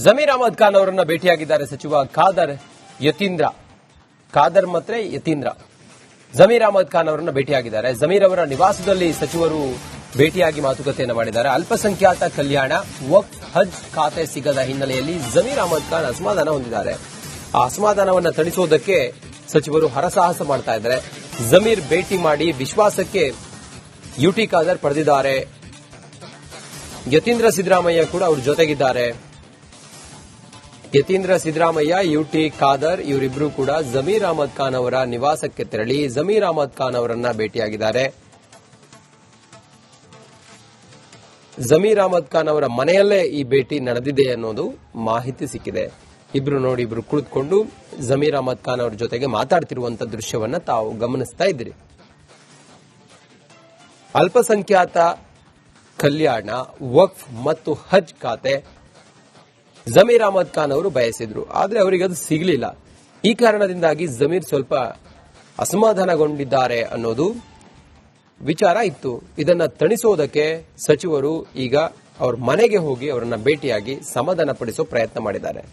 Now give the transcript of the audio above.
ಜಮೀರ್ ಅಹಮದ್ ಖಾನ್ ಅವರನ್ನ ಭೇಟಿಯಾಗಿದ್ದಾರೆ ಸಚಿವ ಖಾದರ್ ಯತೀಂದ್ರ. ಖಾದರ್ ಮತ್ತೆ ಯತೀಂದ್ರ ಜಮೀರ್ ಅಹಮದ್ ಖಾನ್ ಅವರನ್ನ ಭೇಟಿಯಾಗಿದ್ದಾರೆ. ಜಮೀರ್ ಅವರ ನಿವಾಸದಲ್ಲಿ ಸಚಿವರು ಭೇಟಿಯಾಗಿ ಮಾತುಕತೆಯನ್ನು ಮಾಡಿದ್ದಾರೆ. ಅಲ್ಪಸಂಖ್ಯಾತ ಕಲ್ಯಾಣ ವಕ್ಫ್ ಹಜ್ ಖಾತೆ ಸಿಗದ ಹಿನ್ನೆಲೆಯಲ್ಲಿ ಜಮೀರ್ ಅಹಮದ್ ಖಾನ್ ಅಸಮಾಧಾನ ಹೊಂದಿದ್ದಾರೆ. ಆ ಅಸಮಾಧಾನವನ್ನು ತಣಿಸುವುದಕ್ಕೆ ಸಚಿವರು ಹರಸಾಹಸ ಮಾಡ್ತಾ ಇದ್ದಾರೆ. ಜಮೀರ್ ಭೇಟಿ ಮಾಡಿ ವಿಶ್ವಾಸಕ್ಕೆ ಯುಟಿ ಖಾದರ್ ಪಡೆದಿದ್ದಾರೆ. ಯತೀಂದ್ರ ಸಿದ್ದರಾಮಯ್ಯ ಕೂಡ ಅವ್ರ ಜೊತೆಗಿದ್ದಾರೆ. ಯತೀಂದ್ರ ಸಿದ್ದರಾಮಯ್ಯ, ಯುಟಿ ಖಾದರ್ ಇವರಿಬ್ಬರು ಕೂಡ ಜಮೀರ್ ಅಹಮದ್ ಖಾನ್ ಅವರ ನಿವಾಸಕ್ಕೆ ತೆರಳಿ ಜಮೀರ್ ಅಹಮದ್ ಖಾನ್ ಅವರನ್ನ ಭೇಟಿಯಾಗಿದ್ದಾರೆ. ಜಮೀರ್ ಅಹಮದ್ ಖಾನ್ ಅವರ ಮನೆಯಲ್ಲೇ ಈ ಭೇಟಿ ನಡೆದಿದೆ ಅನ್ನೋದು ಮಾಹಿತಿ ಸಿಕ್ಕಿದೆ. ಇಬ್ರು ಕುಳಿತುಕೊಂಡು ಜಮೀರ್ ಅಹಮದ್ ಖಾನ್ ಅವರ ಜೊತೆಗೆ ಮಾತಾಡ್ತಿರುವಂತಹ ದೃಶ್ಯವನ್ನ ತಾವು ಗಮನಿಸ್ತಾ ಇದ್ದೀರಿ. ಅಲ್ಪಸಂಖ್ಯಾತ ಕಲ್ಯಾಣ ವಕ್ಫ್ ಮತ್ತು ಹಜ್ ಖಾತೆ ಜಮೀರ್ ಅಹಮದ್ ಖಾನ್ ಅವರು ಬಯಸಿದ್ರು, ಆದರೆ ಅವರಿಗೆ ಅದು ಸಿಗಲಿಲ್ಲ. ಈ ಕಾರಣದಿಂದಾಗಿ ಜಮೀರ್ ಸ್ವಲ್ಪ ಅಸಮಾಧಾನಗೊಂಡಿದ್ದಾರೆ ಅನ್ನೋದು ವಿಚಾರ ಇತ್ತು. ಇದನ್ನ ತಣಿಸೋದಕ್ಕೆ ಸಚಿವರು ಈಗ ಅವ್ರ ಮನೆಗೆ ಹೋಗಿ ಅವರನ್ನ ಭೇಟಿಯಾಗಿ ಸಮಾಧಾನಪಡಿಸೋ ಪ್ರಯತ್ನ ಮಾಡಿದ್ದಾರೆ.